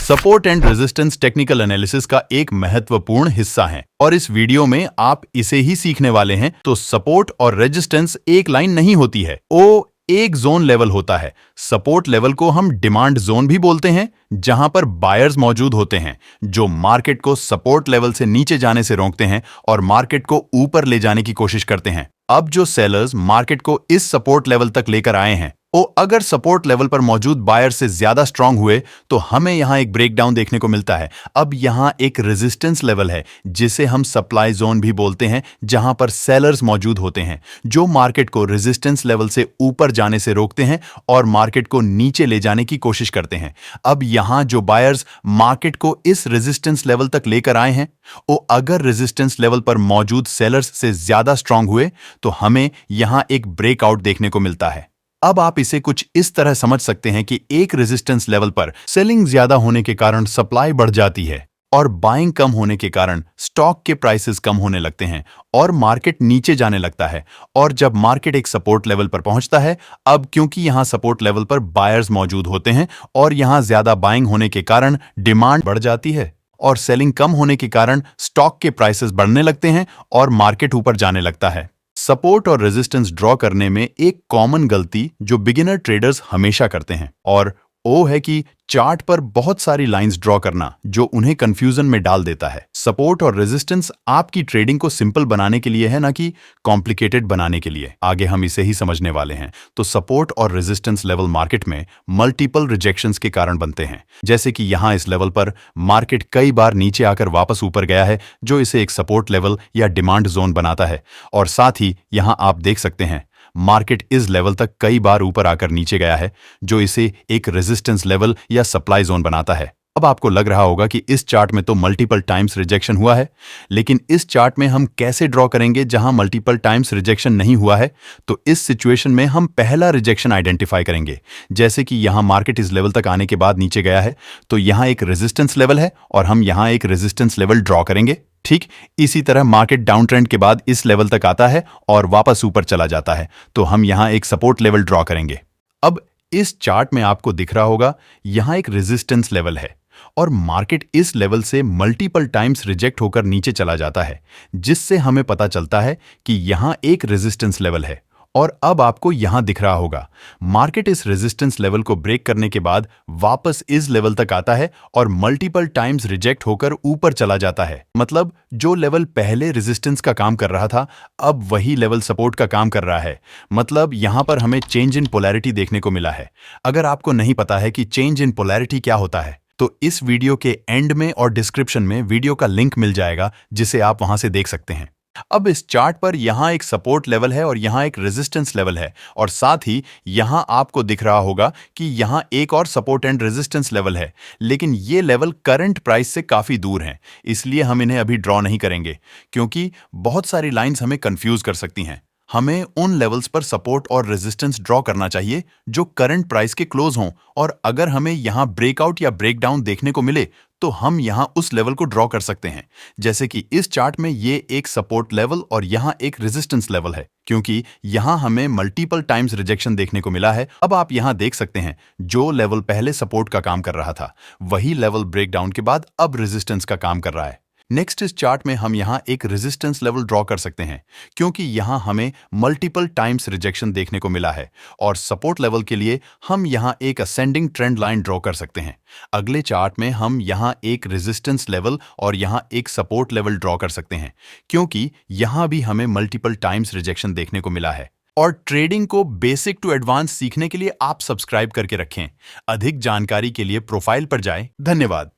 Support and resistance technical analysis का एक महत्वपूर्ण हिस्सा है और इस वीडियो में आप इसे ही सीखने वाले हैं। तो सपोर्ट और रेजिस्टेंस एक लाइन नहीं होती है, वो एक जोन लेवल होता है। सपोर्ट लेवल को हम डिमांड जोन भी बोलते हैं, जहां पर बायर्स मौजूद होते हैं जो मार्केट को सपोर्ट लेवल से नीचे जाने से रोकते हैं और मार्केट को ऊपर ले जाने की कोशिश करते हैं। अब जो सेलर्स मार्केट को इस सपोर्ट लेवल तक लेकर आए हैं, वो अगर सपोर्ट लेवल पर मौजूद बायर से ज्यादा स्ट्रांग हुए तो हमें यहां एक ब्रेकडाउन देखने को मिलता है। अब यहां एक रेजिस्टेंस लेवल है जिसे हम सप्लाई जोन भी बोलते हैं, जहां पर सेलर्स मौजूद होते हैं जो मार्केट को रेजिस्टेंस लेवल से ऊपर जाने से रोकते हैं और मार्केट को नीचे ले जाने की कोशिश करते हैं। अब यहां जो बायर्स मार्केट को इस रेजिस्टेंस लेवल तक लेकर आए हैं, वो अगर रेजिस्टेंस लेवल पर मौजूद सेलर्स से ज्यादा स्ट्रांग हुए तो हमें यहां एक ब्रेकआउट देखने को मिलता है। अब आप इसे कुछ इस तरह समझ सकते हैं कि एक रेजिस्टेंस लेवल पर सेलिंग ज्यादा होने के कारण सप्लाई बढ़ जाती है और बाइंग कम होने के कारण स्टॉक के प्राइसेस कम होने लगते हैं और मार्केट नीचे जाने लगता है। और जब मार्केट एक सपोर्ट लेवल पर पहुंचता है, अब क्योंकि यहां सपोर्ट लेवल पर बायर्स मौजूद होते हैं और यहां ज्यादा बाइंग होने के कारण डिमांड बढ़ जाती है और सेलिंग कम होने के कारण स्टॉक के प्राइसेस बढ़ने लगते हैं और मार्केट ऊपर जाने लगता है। सपोर्ट और रेजिस्टेंस ड्रॉ करने में एक कॉमन गलती जो बिगिनर ट्रेडर्स हमेशा करते हैं और वो है कि चार्ट पर बहुत सारी लाइंस ड्रॉ करना, जो उन्हें कंफ्यूजन में डाल देता है। सपोर्ट और रेजिस्टेंस आपकी ट्रेडिंग को सिंपल बनाने के लिए है, ना कि कॉम्प्लिकेटेड बनाने के लिए। आगे हम इसे ही समझने वाले हैं। तो सपोर्ट और रेजिस्टेंस लेवल मार्केट में मल्टीपल रिजेक्शंस के कारण बनते हैं। जैसे कि यहां इस लेवल पर मार्केट कई बार नीचे आकर वापस ऊपर गया है, जो इसे एक सपोर्ट लेवल या डिमांड जोन बनाता है। और साथ ही यहां आप देख सकते हैं मार्केट इस लेवल तक कई बार ऊपर आकर नीचे गया है, जो इसे एक रेजिस्टेंस लेवल या सप्लाई जोन बनाता है। अब आपको लग रहा होगा कि इस चार्ट में तो मल्टीपल टाइम्स रिजेक्शन हुआ है, लेकिन इस चार्ट में हम कैसे ड्रॉ करेंगे जहां मल्टीपल टाइम्स रिजेक्शन नहीं हुआ है? तो इस सिचुएशन में हम पहला रिजेक्शन आइडेंटिफाई करेंगे। जैसे कि यहां मार्केट इस लेवल तक आने के बाद नीचे गया है, तो यहां एक रेजिस्टेंस लेवल है और हम यहां एक रेजिस्टेंस लेवल ड्रॉ करेंगे। ठीक इसी तरह मार्केट डाउन ट्रेंड के बाद इस लेवल तक आता है और वापस ऊपर चला जाता है, तो हम यहां एक सपोर्ट लेवल ड्रॉ करेंगे। अब इस चार्ट में आपको दिख रहा होगा यहां एक रेजिस्टेंस लेवल है और मार्केट इस लेवल से मल्टीपल टाइम्स रिजेक्ट होकर नीचे चला जाता है, जिससे हमें पता चलता है कि यहां एक रेजिस्टेंस लेवल है। और अब आपको यहां दिख रहा होगा मार्केट इस रेजिस्टेंस लेवल को ब्रेक करने के बाद वापस इस लेवल तक आता है और मल्टीपल टाइम्स रिजेक्ट होकर ऊपर चला जाता है। मतलब जो लेवल पहले रेजिस्टेंस का काम कर रहा था, अब वही लेवल सपोर्ट का काम कर रहा है। मतलब यहां पर हमें चेंज इन पोलैरिटी देखने को मिला है। अगर आपको नहीं पता है कि चेंज इन पोलैरिटी क्या होता है, तो इस वीडियो के एंड में और डिस्क्रिप्शन में वीडियो का लिंक मिल जाएगा, जिसे आप वहां से देख सकते हैं। अब इस चार्ट पर यहां एक सपोर्ट लेवल है और यहां एक रेजिस्टेंस लेवल है और साथ ही यहां आपको दिख रहा होगा कि यहां एक और सपोर्ट एंड रेजिस्टेंस लेवल है, लेकिन ये लेवल करंट प्राइस से काफी दूर हैं। इसलिए हम इन्हें अभी ड्रॉ नहीं करेंगे, क्योंकि बहुत सारी लाइंस हमें कंफ्यूज कर सकती हैं। हमें उन लेवल्स पर सपोर्ट और रेजिस्टेंस ड्रॉ करना चाहिए जो करंट प्राइस के क्लोज हों, और अगर हमें यहां ब्रेकआउट या ब्रेकडाउन देखने को मिले तो हम यहां उस लेवल को ड्रॉ कर सकते हैं। जैसे कि इस चार्ट में ये एक सपोर्ट लेवल और यहां एक रेजिस्टेंस लेवल है, क्योंकि यहां हमें मल्टीपल टाइम्स रिजेक्शन देखने को मिला है। अब आप यहां देख सकते हैं जो लेवल पहले सपोर्ट का काम कर रहा था, वही लेवल ब्रेकडाउन के बाद अब रेजिस्टेंस का काम कर रहा है। नेक्स्ट इस चार्ट में हम यहां एक रेजिस्टेंस लेवल ड्रॉ कर सकते हैं, क्योंकि यहां हमें मल्टीपल टाइम्स रिजेक्शन देखने को मिला है और सपोर्ट लेवल के लिए हम यहां एक असेंडिंग ट्रेंड लाइन ड्रॉ कर सकते हैं। अगले चार्ट में हम यहां एक रेजिस्टेंस लेवल और यहां एक सपोर्ट लेवल ड्रॉ कर सकते हैं, क्योंकि यहां भी हमें मल्टीपल टाइम्स रिजेक्शन देखने को मिला है। और ट्रेडिंग को बेसिक टू एडवांस सीखने के लिए आप सब्सक्राइब करके रखें। अधिक जानकारी के लिए प्रोफाइल पर जाएं। धन्यवाद।